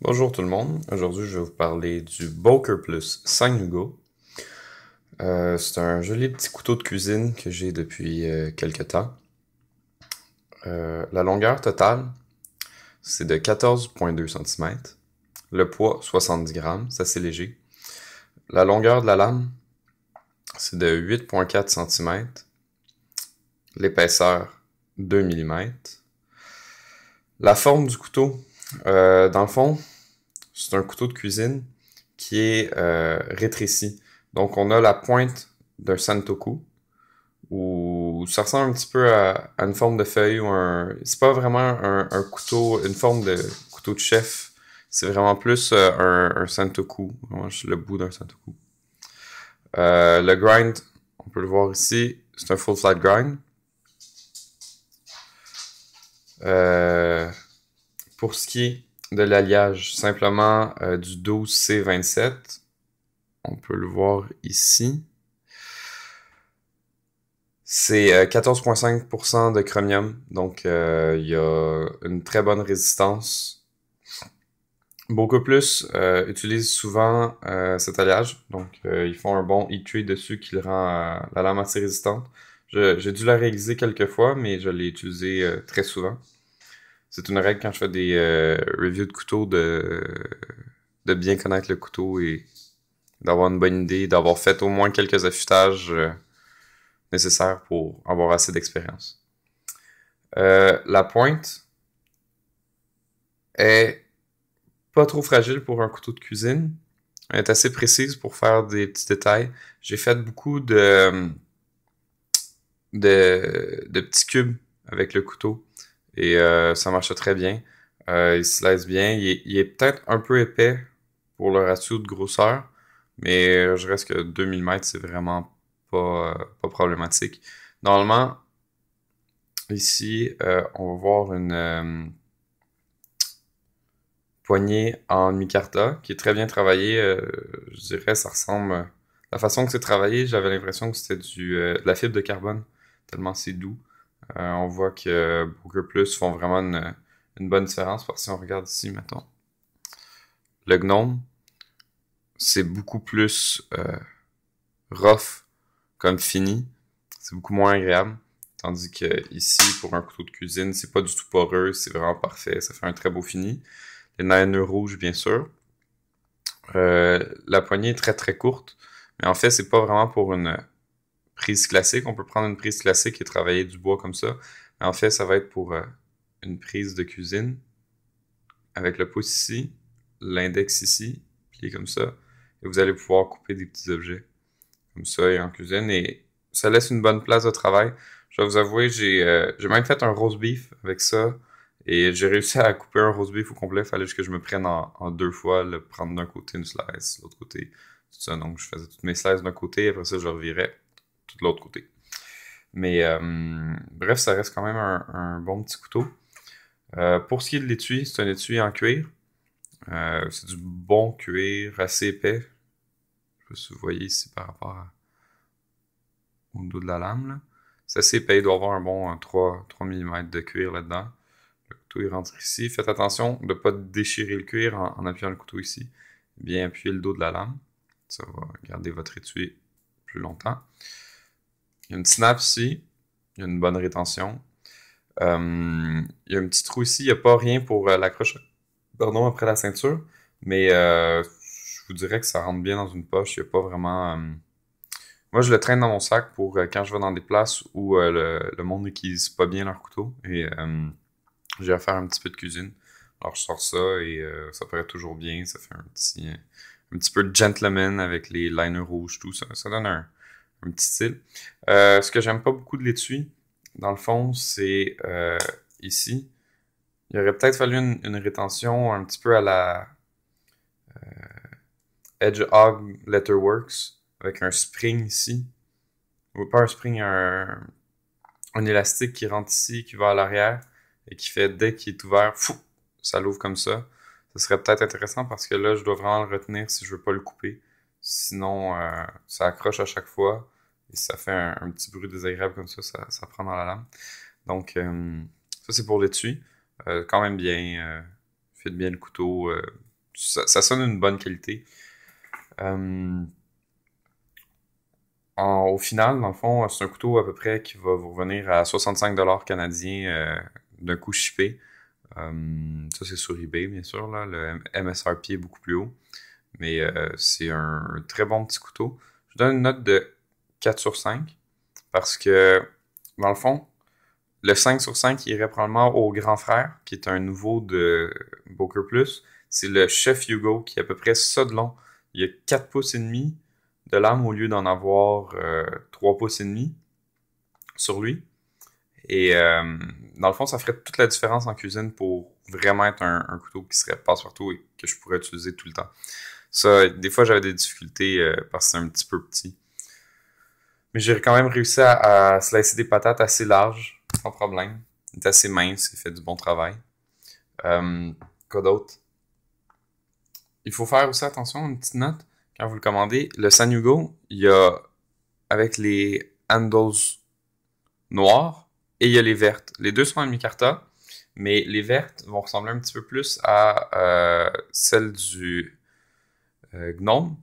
Bonjour tout le monde, aujourd'hui je vais vous parler du Boker Plus 5 Nugo. C'est un joli petit couteau de cuisine que j'ai depuis quelques temps. La longueur totale, c'est de 14,2 cm. Le poids, 70 grammes, c'est assez léger. La longueur de la lame, c'est de 8,4 cm. L'épaisseur, 2 mm. La forme du couteau, dans le fond, c'est un couteau de cuisine qui est rétréci. Donc, on a la pointe d'un santoku, où ça ressemble un petit peu à une forme de feuille ou un... C'est pas vraiment un couteau, une forme de couteau de chef. C'est vraiment plus un santoku, vraiment le bout d'un santoku. Le grind, on peut le voir ici, c'est un full flat grind. Euh, pour ce qui est de l'alliage, simplement du 12C27. On peut le voir ici. C'est 14,5% de chromium, donc il y a une très bonne résistance. Beaucoup plus utilisent souvent cet alliage, donc ils font un bon heat treat dessus qui le rend la lame assez résistante. J'ai dû la réaliser quelques fois, mais je l'ai utilisé très souvent. C'est une règle quand je fais des reviews de couteaux de bien connaître le couteau et d'avoir une bonne idée, d'avoir fait au moins quelques affûtages nécessaires pour avoir assez d'expérience. La pointe est pas trop fragile pour un couteau de cuisine. Elle est assez précise pour faire des petits détails. J'ai fait beaucoup de petits cubes avec le couteau et ça marche très bien. Il se laisse bien. Il est peut-être un peu épais pour le ratio de grosseur, mais je reste que 2 mm, c'est vraiment pas problématique. Normalement, ici, on va voir une poignée en micarta qui est très bien travaillée. Je dirais, ça ressemble... La façon que c'est travaillé, j'avais l'impression que c'était de la fibre de carbone, tellement c'est doux. On voit que Booker Plus font vraiment une bonne différence, parce que si on regarde ici, mettons, le gnome, c'est beaucoup plus rough comme fini. C'est beaucoup moins agréable. Tandis que ici, pour un couteau de cuisine, c'est pas du tout poreux, c'est vraiment parfait, ça fait un très beau fini. Les nœuds rouges, bien sûr. La poignée est très très courte, mais en fait, c'est pas vraiment pour une prise classique. On peut prendre une prise classique et travailler du bois comme ça. Mais en fait, ça va être pour une prise de cuisine avec le pouce ici, l'index ici, plié comme ça. Et vous allez pouvoir couper des petits objets comme ça et en cuisine. Et ça laisse une bonne place de travail. Je vais vous avouer, j'ai même fait un roast beef avec ça. Et j'ai réussi à couper un roast beef au complet. Il fallait juste que je me prenne en deux fois, le prendre d'un côté une slice, l'autre côté, tout ça. Donc, je faisais toutes mes slices d'un côté, après ça, je revirais tout de l'autre côté. Mais bref, ça reste quand même un bon petit couteau. Pour ce qui est de l'étui, c'est un étui en cuir. C'est du bon cuir, assez épais. Je sais pas si vous voyez ici par rapport au dos de la lame, là. C'est assez épais, il doit avoir un bon 3 mm de cuir là-dedans. Le couteau il rentre ici. Faites attention de ne pas déchirer le cuir en appuyant le couteau ici. Bien appuyer le dos de la lame. Ça va garder votre étui plus longtemps. Il y a une snap ici. Il y a une bonne rétention. Il y a un petit trou ici. Il n'y a pas rien pour l'accroche. Pardon, après la ceinture. Mais je vous dirais que ça rentre bien dans une poche. Il n'y a pas vraiment... Moi, je le traîne dans mon sac pour quand je vais dans des places où le monde n'utilise pas bien leur couteau. Et j'ai à faire un petit peu de cuisine. Alors, je sors ça et ça paraît toujours bien. Ça fait un petit peu de gentleman avec les liners rouges, tout ça. Ça donne un petit style. Ce que j'aime pas beaucoup de l'étui, dans le fond, c'est ici. Il aurait peut-être fallu une rétention un petit peu à la Edgehog Letterworks avec un spring ici. Ou pas un spring, un élastique qui rentre ici, qui va à l'arrière et qui fait dès qu'il est ouvert, fou, ça l'ouvre comme ça. Ça serait peut-être intéressant parce que là, je dois vraiment le retenir si je veux pas le couper. Sinon, ça accroche à chaque fois et ça fait un petit bruit désagréable comme ça prend dans la lame. Donc, ça c'est pour l'étui. Quand même bien fit bien le couteau. Ça sonne une bonne qualité. Au final, dans le fond, c'est un couteau à peu près qui va vous revenir à 65$ canadiens d'un coup shippé. Ça, c'est sur eBay, bien sûr. Là. Le MSRP est beaucoup plus haut. Mais c'est un très bon petit couteau. Je donne une note de 4 sur 5 parce que, dans le fond, le 5 sur 5 irait probablement au grand frère, qui est un nouveau de Bokeh Plus. C'est le Chef Hugo qui est à peu près ça de long. Il y a 4 pouces et demi de lame au lieu d'en avoir 3 pouces et demi sur lui. Et dans le fond, ça ferait toute la différence en cuisine pour vraiment être un couteau qui serait passe-partout et que je pourrais utiliser tout le temps. Ça, des fois, j'avais des difficultés parce que c'est un petit peu petit. Mais j'ai quand même réussi à slicer des patates assez larges, sans problème. Il est assez mince, il fait du bon travail. Quoi d'autre? Il faut faire aussi attention, une petite note, quand vous le commandez. Le San Hugo, il y a avec les handles noirs et il y a les vertes. Les deux sont en micarta, mais les vertes vont ressembler un petit peu plus à celles du Gnome.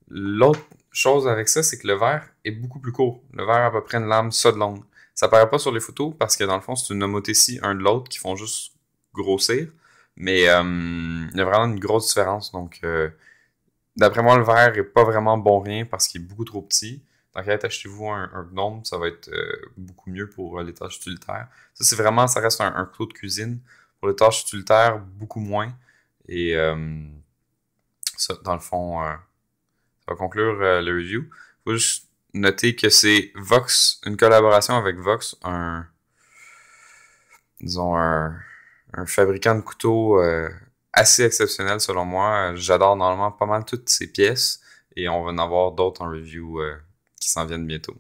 L'autre chose avec ça, c'est que le verre est beaucoup plus court. Le verre a à peu près une lame ça de longue. Ça paraît pas sur les photos parce que dans le fond, c'est une homothétie un de l'autre qui font juste grossir. Mais il y a vraiment une grosse différence. Donc, d'après moi, le verre est pas vraiment bon rien parce qu'il est beaucoup trop petit. Donc, achetez-vous un Gnome, ça va être beaucoup mieux pour les tâches utilitaires. Ça, c'est vraiment, ça reste un couteau de cuisine. Pour les tâches utilitaires, beaucoup moins. Et ça, dans le fond, ça va conclure le review. Faut juste noter que c'est Vox, une collaboration avec Vox, disons un fabricant de couteaux assez exceptionnel selon moi. J'adore normalement pas mal toutes ces pièces et on va en avoir d'autres en review qui s'en viennent bientôt.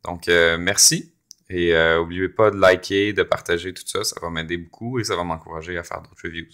Donc merci et n'oubliez pas de liker, de partager tout ça, ça va m'aider beaucoup et ça va m'encourager à faire d'autres reviews.